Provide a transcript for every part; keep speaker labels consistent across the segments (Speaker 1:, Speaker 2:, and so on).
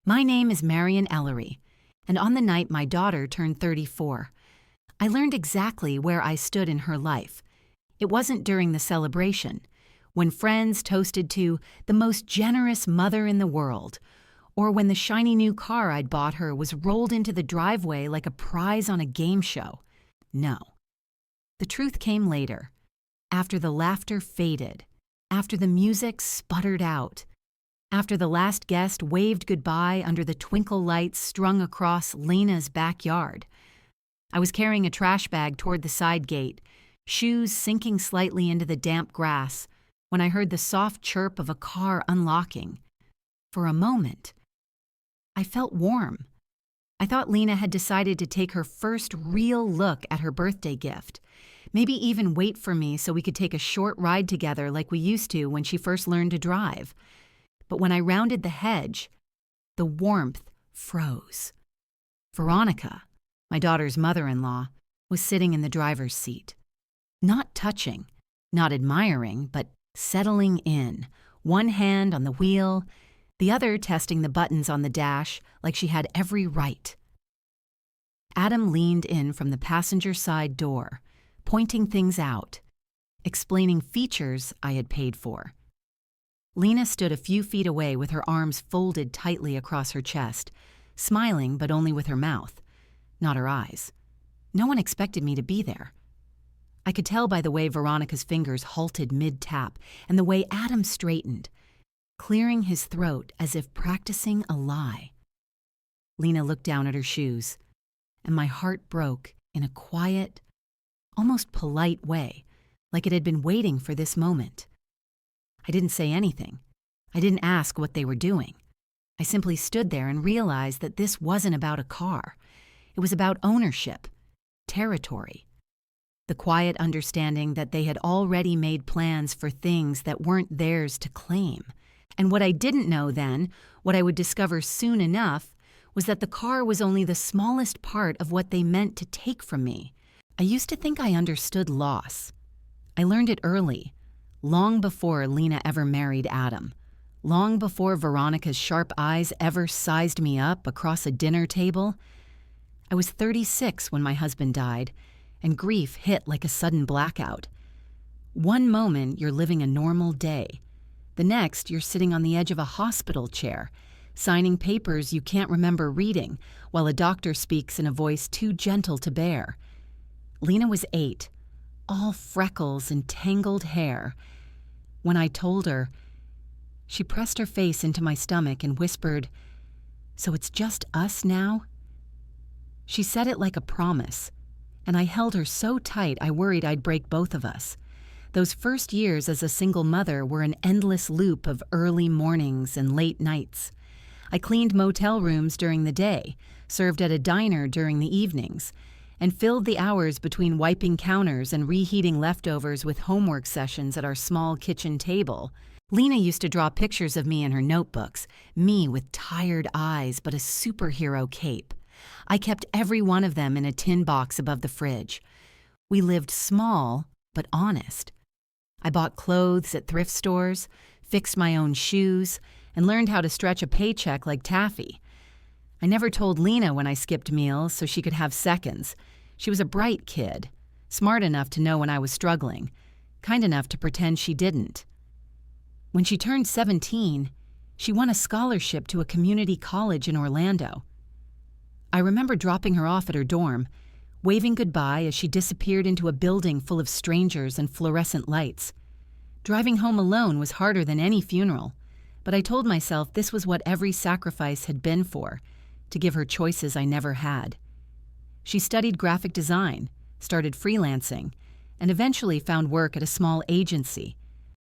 Speaker 1: My name is Marion Ellery, and on the night my daughter turned 34, I learned exactly where I stood in her life. It wasn't during the celebration, when friends toasted to the most generous mother in the world, or when the shiny new car I'd bought her was rolled into the driveway like a prize on a game show. No. The truth came later, after the laughter faded, after the music sputtered out, after the last guest waved goodbye under the twinkle lights strung across Lena's backyard. I was carrying a trash bag toward the side gate, shoes sinking slightly into the damp grass, when I heard the soft chirp of a car unlocking. For a moment, I felt warm. I thought Lena had decided to take her first real look at her birthday gift, maybe even wait for me so we could take a short ride together like we used to when she first learned to drive. But when I rounded the hedge, the warmth froze. Veronica, my daughter's mother-in-law, was sitting in the driver's seat. Not touching, not admiring, but settling in, one hand on the wheel, the other testing the buttons on the dash like she had every right. Adam leaned in from the passenger side door, pointing things out, explaining features I had paid for. Lena stood a few feet away with her arms folded tightly across her chest, smiling but only with her mouth, not her eyes. No one expected me to be there. I could tell by the way Veronica's fingers halted mid-tap and the way Adam straightened, clearing his throat as if practicing a lie. Lena looked down at her shoes, and my heart broke in a quiet, almost polite way, like it had been waiting for this moment. I didn't say anything. I didn't ask what they were doing. I simply stood there and realized that this wasn't about a car. It was about ownership, territory. The quiet understanding that they had already made plans for things that weren't theirs to claim. And what I didn't know then, what I would discover soon enough, was that the car was only the smallest part of what they meant to take from me. I used to think I understood loss. I learned it early, long before Lena ever married Adam, long before Veronica's sharp eyes ever sized me up across a dinner table. I was 36 when my husband died, and grief hit like a sudden blackout. One moment you're living a normal day. The next you're sitting on the edge of a hospital chair, signing papers you can't remember reading, while a doctor speaks in a voice too gentle to bear. Lena was 8, all freckles and tangled hair. When I told her, she pressed her face into my stomach and whispered, "So it's just us now?" She said it like a promise, and I held her so tight I worried I'd break both of us. Those first years as a single mother were an endless loop of early mornings and late nights. I cleaned motel rooms during the day, served at a diner during the evenings, and filled the hours between wiping counters and reheating leftovers with homework sessions at our small kitchen table. Lena used to draw pictures of me in her notebooks, me with tired eyes but a superhero cape. I kept every one of them in a tin box above the fridge. We lived small but honest. I bought clothes at thrift stores, fixed my own shoes, and learned how to stretch a paycheck like taffy. I never told Lena when I skipped meals so she could have seconds. She was a bright kid, smart enough to know when I was struggling, kind enough to pretend she didn't. When she turned 17, she won a scholarship to a community college in Orlando. I remember dropping her off at her dorm, waving goodbye as she disappeared into a building full of strangers and fluorescent lights. Driving home alone was harder than any funeral, but I told myself this was what every sacrifice had been for, to give her choices I never had. She studied graphic design, started freelancing, and eventually found work at a small agency.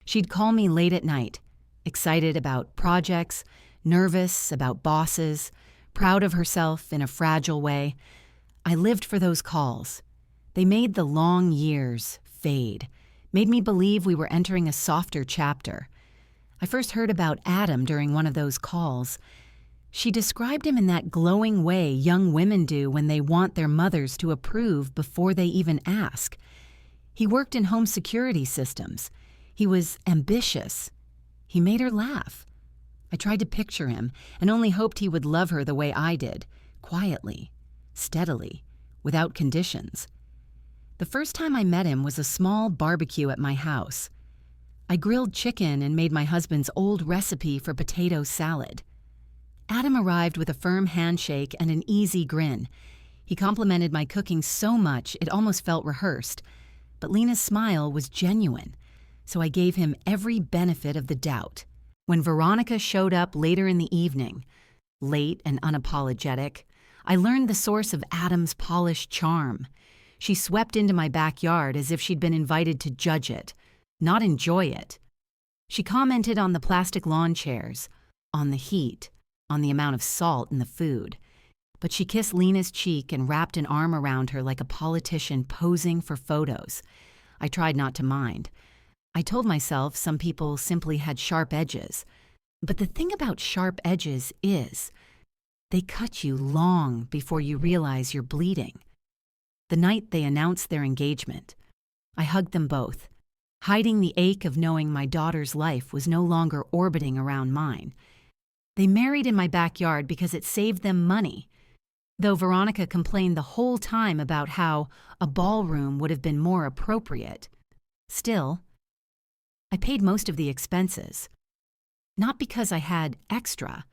Speaker 1: She'd call me late at night, excited about projects, nervous about bosses, proud of herself in a fragile way. I lived for those calls. They made the long years fade, made me believe we were entering a softer chapter. I first heard about Adam during one of those calls. She described him in that glowing way young women do when they want their mothers to approve before they even ask. He worked in home security systems. He was ambitious. He made her laugh. I tried to picture him and only hoped he would love her the way I did, quietly, steadily, without conditions. The first time I met him was a small barbecue at my house. I grilled chicken and made my husband's old recipe for potato salad. Adam arrived with a firm handshake and an easy grin. He complimented my cooking so much it almost felt rehearsed, but Lena's smile was genuine, so I gave him every benefit of the doubt. When Veronica showed up later in the evening, late and unapologetic, I learned the source of Adam's polished charm. She swept into my backyard as if she'd been invited to judge it, not enjoy it. She commented on the plastic lawn chairs, on the heat, on the amount of salt in the food. But she kissed Lena's cheek and wrapped an arm around her like a politician posing for photos. I tried not to mind. I told myself some people simply had sharp edges. But the thing about sharp edges is, they cut you long before you realize you're bleeding. The night they announced their engagement, I hugged them both, hiding the ache of knowing my daughter's life was no longer orbiting around mine. They married in my backyard because it saved them money, though Veronica complained the whole time about how a ballroom would have been more appropriate. Still, I paid most of the expenses. Not because I had extra,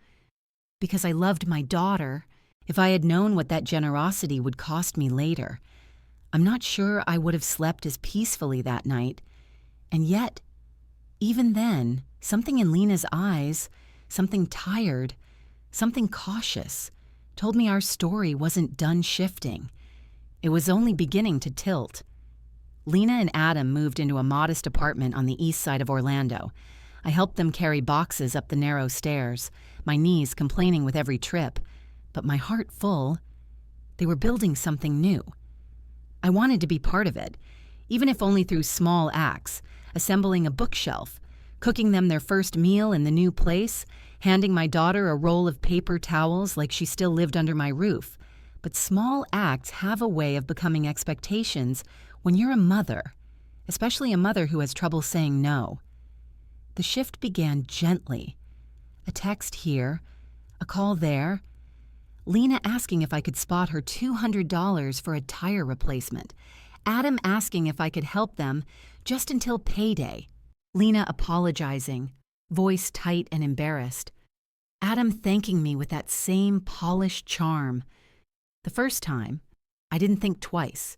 Speaker 1: because I loved my daughter. If I had known what that generosity would cost me later, I'm not sure I would have slept as peacefully that night. And yet, even then, something in Lena's eyes, something tired, something cautious, told me our story wasn't done shifting. It was only beginning to tilt. Lena and Adam moved into a modest apartment on the east side of Orlando. I helped them carry boxes up the narrow stairs, my knees complaining with every trip, but my heart full. They were building something new. I wanted to be part of it, even if only through small acts, assembling a bookshelf, cooking them their first meal in the new place, handing my daughter a roll of paper towels like she still lived under my roof. But small acts have a way of becoming expectations when you're a mother, especially a mother who has trouble saying no. The shift began gently. A text here, a call there, Lena asking if I could spot her $200 for a tire replacement, Adam asking if I could help them just until payday, Lena apologizing, voice tight and embarrassed, Adam thanking me with that same polished charm. The first time, I didn't think twice.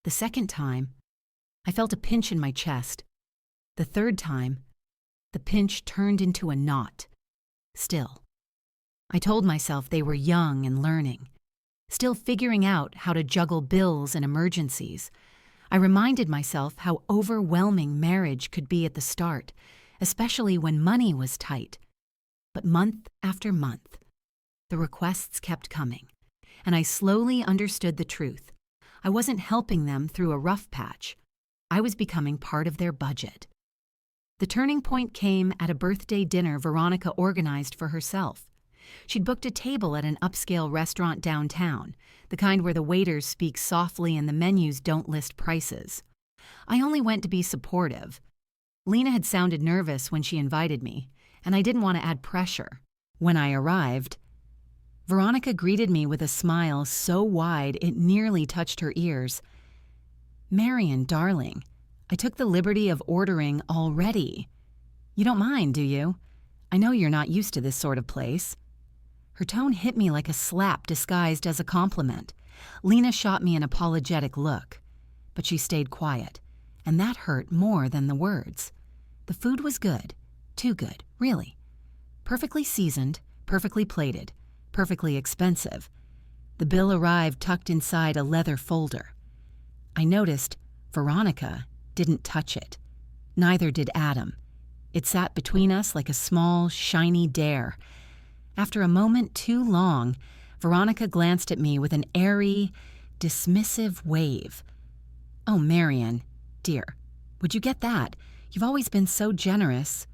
Speaker 1: The second time, I felt a pinch in my chest. The third time, the pinch turned into a knot. Still, I told myself they were young and learning, still figuring out how to juggle bills and emergencies. I reminded myself how overwhelming marriage could be at the start, especially when money was tight. But month after month, the requests kept coming, and I slowly understood the truth. I wasn't helping them through a rough patch. I was becoming part of their budget. The turning point came at a birthday dinner Veronica organized for herself. She'd booked a table at an upscale restaurant downtown, the kind where the waiters speak softly and the menus don't list prices. I only went to be supportive. Lena had sounded nervous when she invited me, and I didn't want to add pressure. When I arrived, Veronica greeted me with a smile so wide it nearly touched her ears. "Marian, darling, I took the liberty of ordering already. You don't mind, do you? I know you're not used to this sort of place." Her tone hit me like a slap disguised as a compliment. Lena shot me an apologetic look, but she stayed quiet, and that hurt more than the words. The food was good, too good, really. Perfectly seasoned, perfectly plated, perfectly expensive. The bill arrived tucked inside a leather folder. I noticed Veronica didn't touch it. Neither did Adam. It sat between us like a small, shiny dare. After a moment too long, Veronica glanced at me with an airy, dismissive wave. "Oh, Marian, dear, would you get that? You've always been so generous."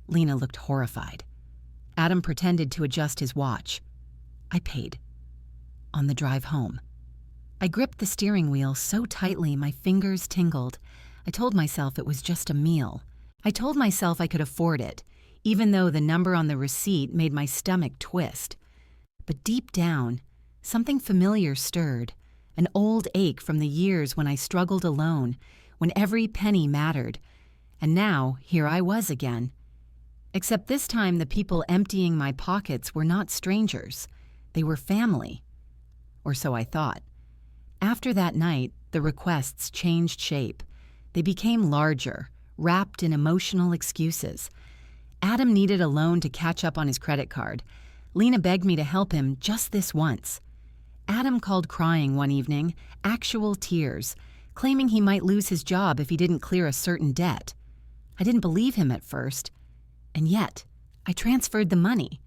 Speaker 1: Lena looked horrified. Adam pretended to adjust his watch. I paid. On the drive home, I gripped the steering wheel so tightly my fingers tingled. I told myself it was just a meal. I told myself I could afford it, even though the number on the receipt made my stomach twist. But deep down, something familiar stirred, an old ache from the years when I struggled alone, when every penny mattered. And now, here I was again. Except this time the people emptying my pockets were not strangers. They were family. Or so I thought. After that night, the requests changed shape. They became larger, wrapped in emotional excuses. Adam needed a loan to catch up on his credit card. Lena begged me to help him just this once. Adam called crying one evening, actual tears, claiming he might lose his job if he didn't clear a certain debt. I didn't believe him at first. And yet, I transferred the money.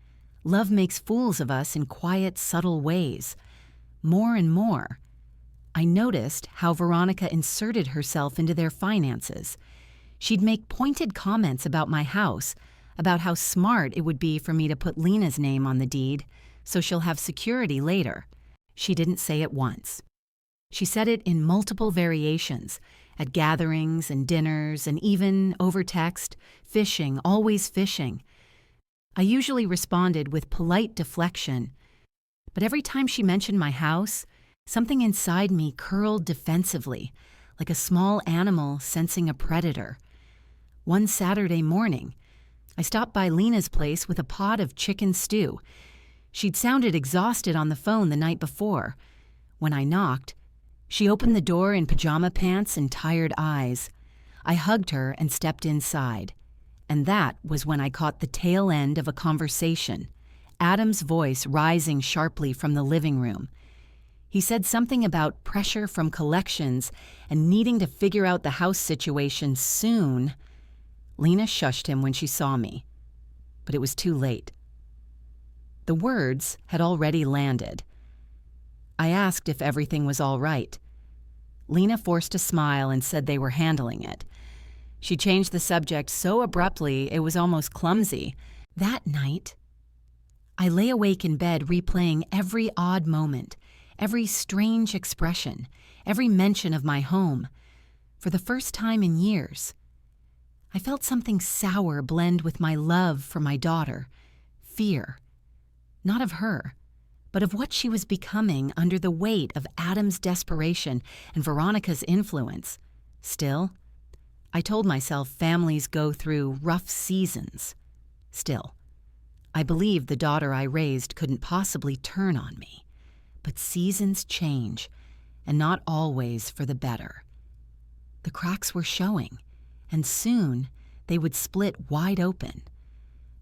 Speaker 1: Love makes fools of us in quiet, subtle ways. More and more. I noticed how Veronica inserted herself into their finances. She'd make pointed comments about my house, about how smart it would be for me to put Lena's name on the deed, so she'll have security later. She didn't say it once. She said it in multiple variations, at gatherings and dinners and even over text, fishing, always fishing. I usually responded with polite deflection, but every time she mentioned my house, something inside me curled defensively, like a small animal sensing a predator. One Saturday morning, I stopped by Lena's place with a pot of chicken stew. She'd sounded exhausted on the phone the night before. When I knocked, she opened the door in pajama pants and tired eyes. I hugged her and stepped inside. And that was when I caught the tail end of a conversation, Adam's voice rising sharply from the living room. He said something about pressure from collections and needing to figure out the house situation soon. Lena shushed him when she saw me, but it was too late. The words had already landed. I asked if everything was all right. Lena forced a smile and said they were handling it. She changed the subject so abruptly it was almost clumsy. That night, I lay awake in bed replaying every odd moment, every strange expression, every mention of my home. For the first time in years, I felt something sour blend with my love for my daughter, fear, not of her, but of what she was becoming under the weight of Adam's desperation and Veronica's influence. Still, I told myself families go through rough seasons. Still, I believed the daughter I raised couldn't possibly turn on me. But seasons change, and not always for the better. The cracks were showing, and soon they would split wide open.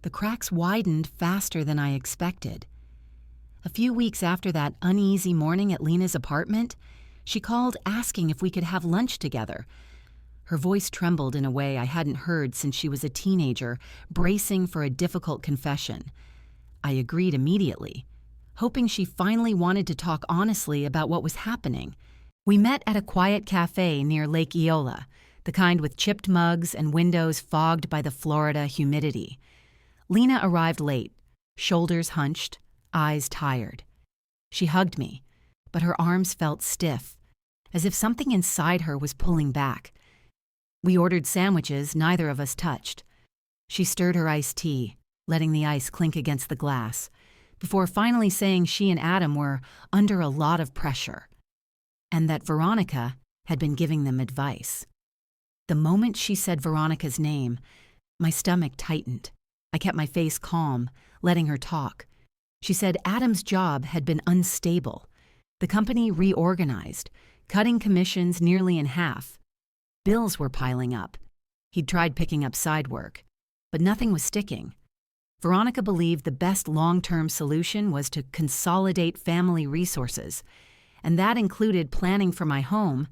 Speaker 1: The cracks widened faster than I expected. A few weeks after that uneasy morning at Lena's apartment, she called asking if we could have lunch together. Her voice trembled in a way I hadn't heard since she was a teenager, bracing for a difficult confession. I agreed immediately, hoping she finally wanted to talk honestly about what was happening. We met at a quiet cafe near Lake Eola, the kind with chipped mugs and windows fogged by the Florida humidity. Lena arrived late, shoulders hunched, eyes tired. She hugged me, but her arms felt stiff, as if something inside her was pulling back. We ordered sandwiches neither of us touched. She stirred her iced tea, letting the ice clink against the glass, before finally saying she and Adam were under a lot of pressure, and that Veronica had been giving them advice. The moment she said Veronica's name, my stomach tightened. I kept my face calm, letting her talk. She said Adam's job had been unstable. The company reorganized, cutting commissions nearly in half. Bills were piling up. He'd tried picking up side work, but nothing was sticking. Veronica believed the best long-term solution was to consolidate family resources, and that included planning for my home.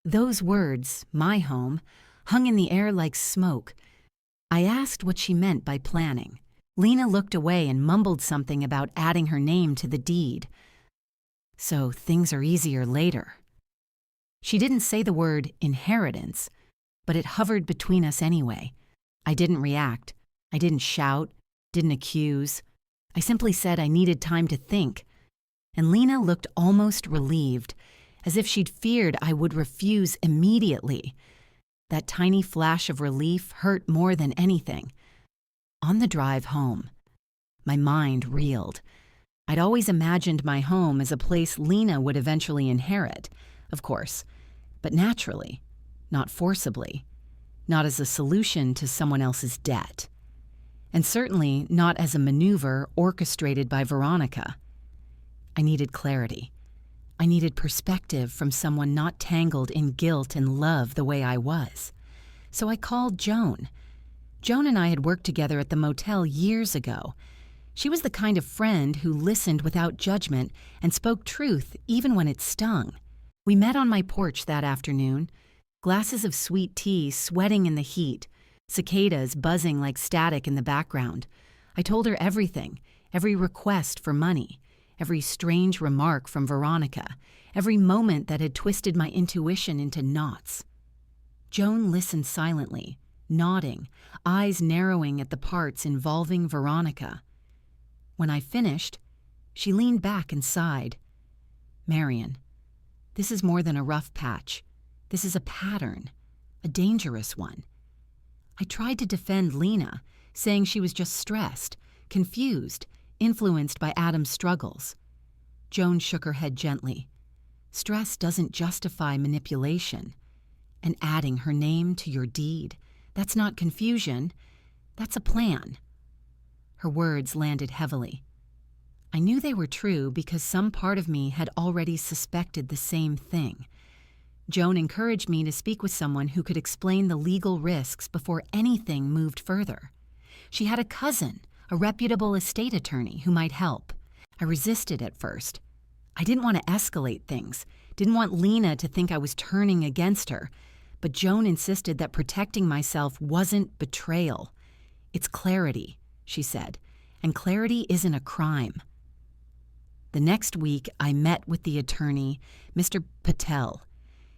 Speaker 1: Those words, my home, hung in the air like smoke. I asked what she meant by planning. Lena looked away and mumbled something about adding her name to the deed. So things are easier later. She didn't say the word inheritance, but it hovered between us anyway. I didn't react. I didn't shout, didn't accuse. I simply said I needed time to think. And Lena looked almost relieved, as if she'd feared I would refuse immediately. That tiny flash of relief hurt more than anything. On the drive home, my mind reeled. I'd always imagined my home as a place Lena would eventually inherit, of course, but naturally, not forcibly, not as a solution to someone else's debt, and certainly not as a maneuver orchestrated by Veronica. I needed clarity. I needed perspective from someone not tangled in guilt and love the way I was. So I called Joan. Joan and I had worked together at the motel years ago. She was the kind of friend who listened without judgment and spoke truth even when it stung. We met on my porch that afternoon, glasses of sweet tea sweating in the heat, cicadas buzzing like static in the background. I told her everything, every request for money, every strange remark from Veronica, every moment that had twisted my intuition into knots. Joan listened silently, nodding, eyes narrowing at the parts involving Veronica. When I finished, she leaned back and sighed. "Marion, this is more than a rough patch. This is a pattern, a dangerous one." I tried to defend Lena, saying she was just stressed, confused, influenced by Adam's struggles. Joan shook her head gently. Stress doesn't justify manipulation. And adding her name to your deed, that's not confusion, that's a plan. Her words landed heavily. I knew they were true because some part of me had already suspected the same thing. Joan encouraged me to speak with someone who could explain the legal risks before anything moved further. She had a cousin, a reputable estate attorney who might help. I resisted at first. I didn't want to escalate things, didn't want Lena to think I was turning against her, but Joan insisted that protecting myself wasn't betrayal. It's clarity, she said, and clarity isn't a crime. The next week, I met with the attorney, Mr. Patel.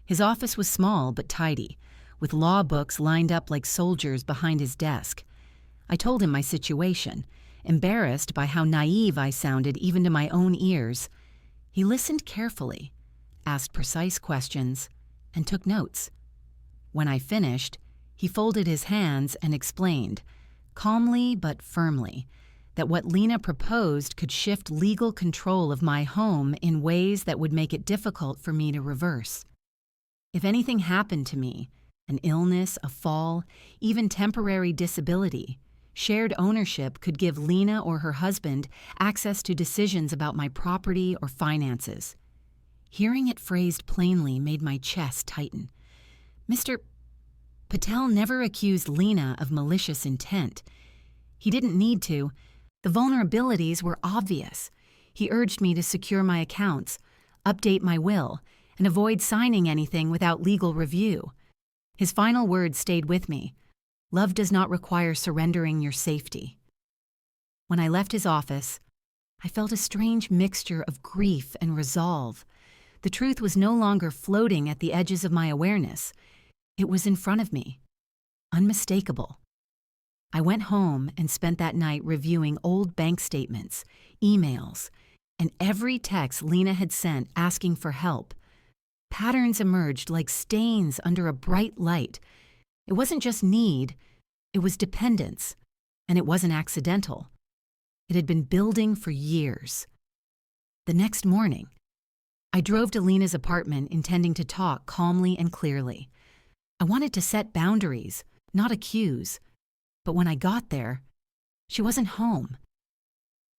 Speaker 1: His office was small but tidy, with law books lined up like soldiers behind his desk. I told him my situation, embarrassed by how naive I sounded even to my own ears. He listened carefully, asked precise questions, and took notes. When I finished, he folded his hands and explained, calmly but firmly, that what Lena proposed could shift legal control of my home in ways that would make it difficult for me to reverse. If anything happened to me, an illness, a fall, even temporary disability, shared ownership could give Lena or her husband access to decisions about my property or finances. Hearing it phrased plainly made my chest tighten. Mr. Patel never accused Lena of malicious intent. He didn't need to. The vulnerabilities were obvious. He urged me to secure my accounts, update my will, and avoid signing anything without legal review. His final words stayed with me. Love does not require surrendering your safety. When I left his office, I felt a strange mixture of grief and resolve. The truth was no longer floating at the edges of my awareness. It was in front of me, unmistakable. I went home and spent that night reviewing old bank statements, emails, and every text Lena had sent asking for help. Patterns emerged like stains under a bright light. It wasn't just need, it was dependence, and it wasn't accidental. It had been building for years. The next morning, I drove to Lena's apartment intending to talk calmly and clearly. I wanted to set boundaries, not accuse, but when I got there, she wasn't home.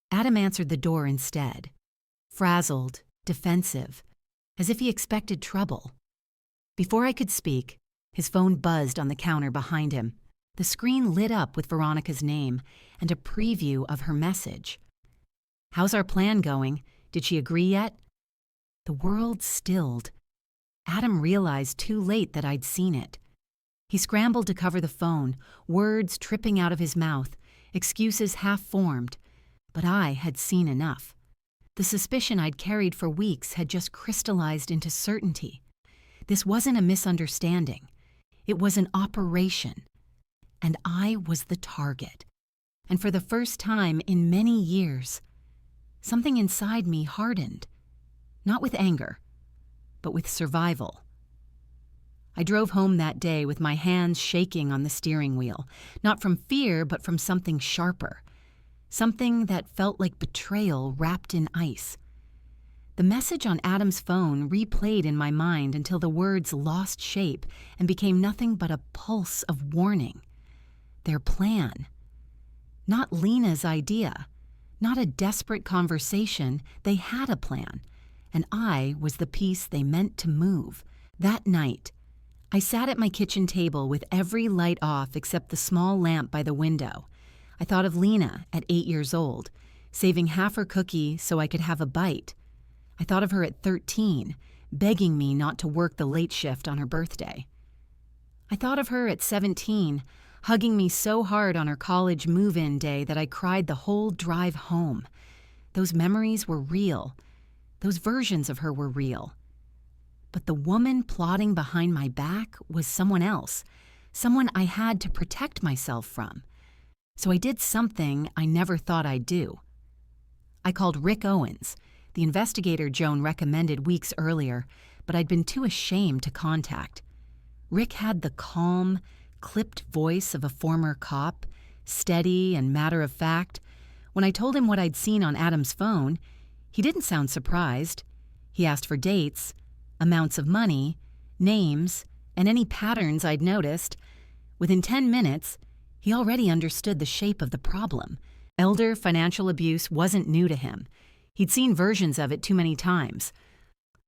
Speaker 1: Adam answered the door instead, frazzled, defensive, as if he expected trouble. Before I could speak, his phone buzzed on the counter behind him. The screen lit up with Veronica's name and a preview of her message. "How's our plan going? Did she agree yet?" The world stilled. Adam realized too late that I'd seen it. He scrambled to cover the phone, words tripping out of his mouth, excuses half-formed. But I had seen enough. The suspicion I'd carried for weeks had just crystallized into certainty. This wasn't a misunderstanding. It was an operation. And I was the target. And for the first time in many years, something inside me hardened. Not with anger, but with survival. I drove home that day with my hands shaking on the steering wheel, not from fear, but from something sharper. Something that felt like betrayal wrapped in ice. The message on Adam's phone replayed in my mind until the words lost shape and became nothing but a pulse of warning. Their plan. Not Lena's idea. Not a desperate conversation. They had a plan, and I was the piece they meant to move. That night, I sat at my kitchen table with every light off except the small lamp by the window. I thought of Lena at 8 years old, saving half her cookie so I could have a bite. I thought of her at 13, begging me not to work the late shift on her birthday. I thought of her at 17, hugging me so hard on her college move-in day that I cried the whole drive home. Those memories were real. Those versions of her were real. But the woman plotting behind my back was someone else, someone I had to protect myself from. So I did something I never thought I'd do. I called Rick Owens, the investigator Joan recommended weeks earlier, but I'd been too ashamed to contact. Rick had the calm, clipped voice of a former cop, steady and matter-of-fact. When I told him what I'd seen on Adam's phone, he didn't sound surprised. He asked for dates, amounts of money, names, and any patterns I'd noticed. Within 10 minutes, he already understood the shape of the problem. Elder financial abuse wasn't new to him. He'd seen versions of it too many times.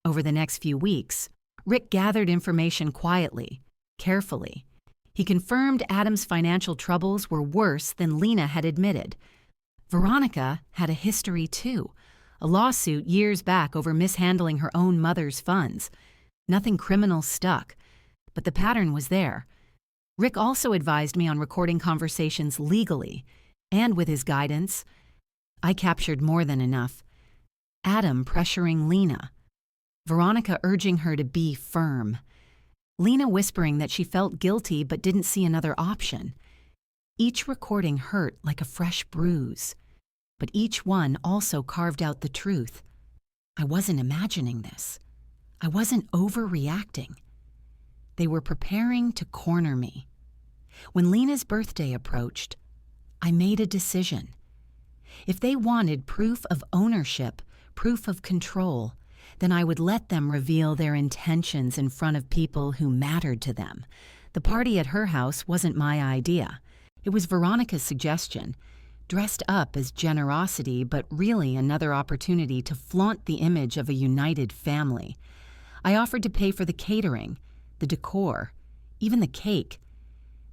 Speaker 1: Over the next few weeks, Rick gathered information quietly, carefully. He confirmed Adam's financial troubles were worse than Lena had admitted. Veronica had a history too, a lawsuit years back over mishandling her own mother's funds. Nothing criminal stuck, but the pattern was there. Rick also advised me on recording conversations legally, and with his guidance, I captured more than enough. Adam pressuring Lena, Veronica urging her to be firm, Lena whispering that she felt guilty but didn't see another option. Each recording hurt like a fresh bruise, but each one also carved out the truth. I wasn't imagining this. I wasn't overreacting. They were preparing to corner me. When Lena's birthday approached, I made a decision. If they wanted proof of ownership, proof of control, then I would let them reveal their intentions in front of people who mattered to them. The party at her house wasn't my idea. It was Veronica's suggestion, dressed up as generosity, but really another opportunity to flaunt the image of a united family. I offered to pay for the catering, the decor, even the cake.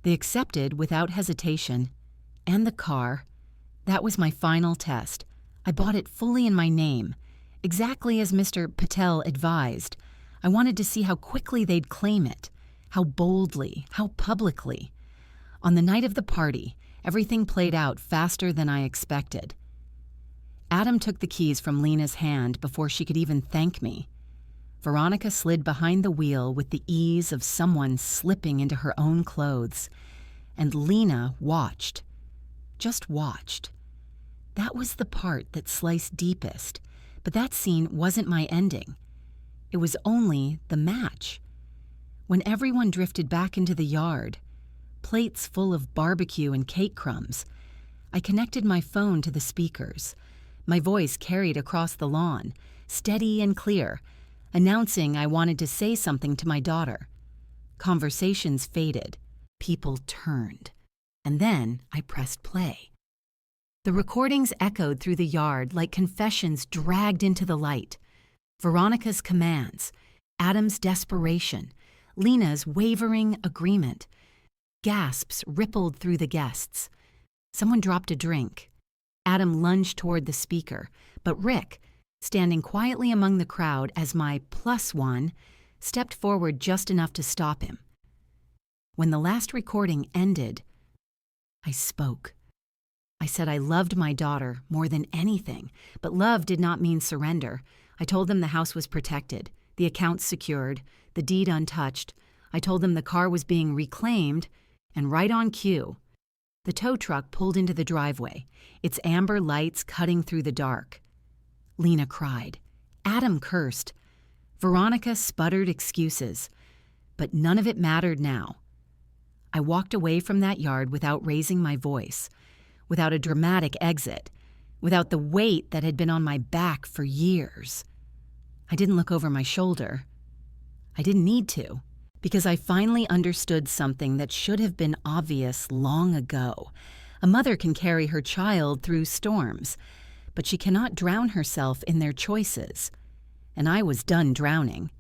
Speaker 1: They accepted without hesitation. And the car. That was my final test. I bought it fully in my name, exactly as Mr. Patel advised. I wanted to see how quickly they'd claim it, how boldly, how publicly. On the night of the party, everything played out faster than I expected. Adam took the keys from Lena's hand before she could even thank me. Veronica slid behind the wheel with the ease of someone slipping into her own clothes, and Lena watched. Just watched. That was the part that sliced deepest, but that scene wasn't my ending. It was only the match. When everyone drifted back into the yard, plates full of barbecue and cake crumbs, I connected my phone to the speakers. My voice carried across the lawn, steady and clear, announcing I wanted to say something to my daughter. Conversations faded. People turned. And then I pressed play. The recordings echoed through the yard like confessions dragged into the light. Veronica's commands, Adam's desperation, Lena's wavering agreement. Gasps rippled through the guests. Someone dropped a drink. Adam lunged toward the speaker, but Rick, standing quietly among the crowd as my +1, stepped forward just enough to stop him. When the last recording ended, I spoke. I said I loved my daughter more than anything, but love did not mean surrender. I told them the house was protected, the accounts secured, the deed untouched. I told them the car was being reclaimed, and right on cue, the tow truck pulled into the driveway, its amber lights cutting through the dark. Lena cried. Adam cursed. Veronica sputtered excuses. but none of it mattered now. I walked away from that yard without raising my voice, without a dramatic exit, without the weight that had been on my back for years. I didn't look over my shoulder. I didn't need to, because I finally understood something that should have been obvious long ago. A mother can carry her child through storms, but she cannot drown herself in their choices. And I was done drowning.